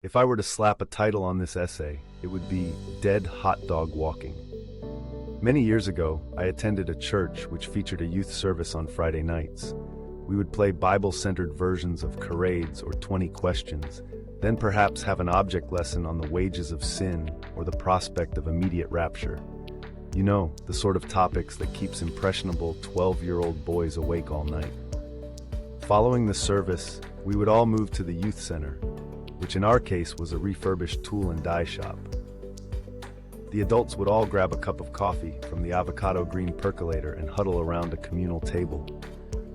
If I were to slap a title on this essay, it would be Dead Hot Dog Walking. Many years ago, I attended a church which featured a youth service on Friday nights. We would play Bible-centered versions of charades or 20 questions, then perhaps have an object lesson on the wages of sin or the prospect of immediate rapture. You know, the sort of topics that keeps impressionable 12-year-old boys awake all night. Following the service, we would all move to the youth center, which in our case was a refurbished tool and die shop. The adults would all grab a cup of coffee from the avocado green percolator and huddle around a communal table.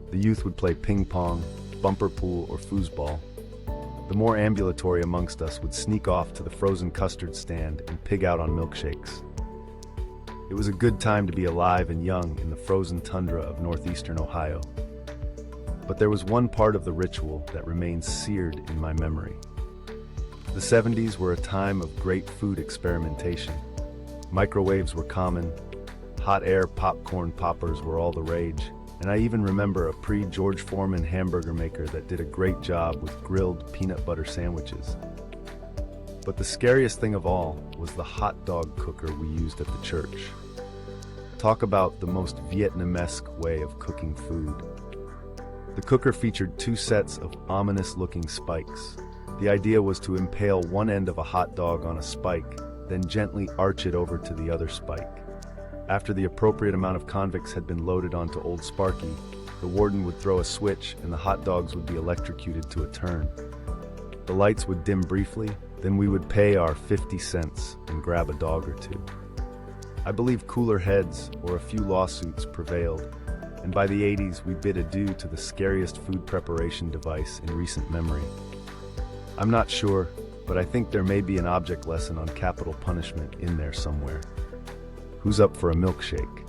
The youth would play ping pong, bumper pool, or foosball. The more ambulatory amongst us would sneak off to the frozen custard stand and pig out on milkshakes. It was a good time to be alive and young in the frozen tundra of northeastern Ohio. But there was one part of the ritual that remains seared in my memory. The 70s were a time of great food experimentation. Microwaves were common, hot air popcorn poppers were all the rage, and I even remember a pre-George Foreman hamburger maker that did a great job with grilled peanut butter sandwiches. But the scariest thing of all was the hot dog cooker we used at the church. Talk about the most Vietnamesque way of cooking food. The cooker featured two sets of ominous-looking spikes. The idea was to impale one end of a hot dog on a spike, then gently arch it over to the other spike. After the appropriate amount of convicts had been loaded onto Old Sparky, the warden would throw a switch and the hot dogs would be electrocuted to a turn. The lights would dim briefly, then we would pay our 50 cents and grab a dog or two. I believe cooler heads or a few lawsuits prevailed, and by the 80s we bid adieu to the scariest food preparation device in recent memory. I'm not sure, but I think there may be an object lesson on capital punishment in there somewhere. Who's up for a milkshake?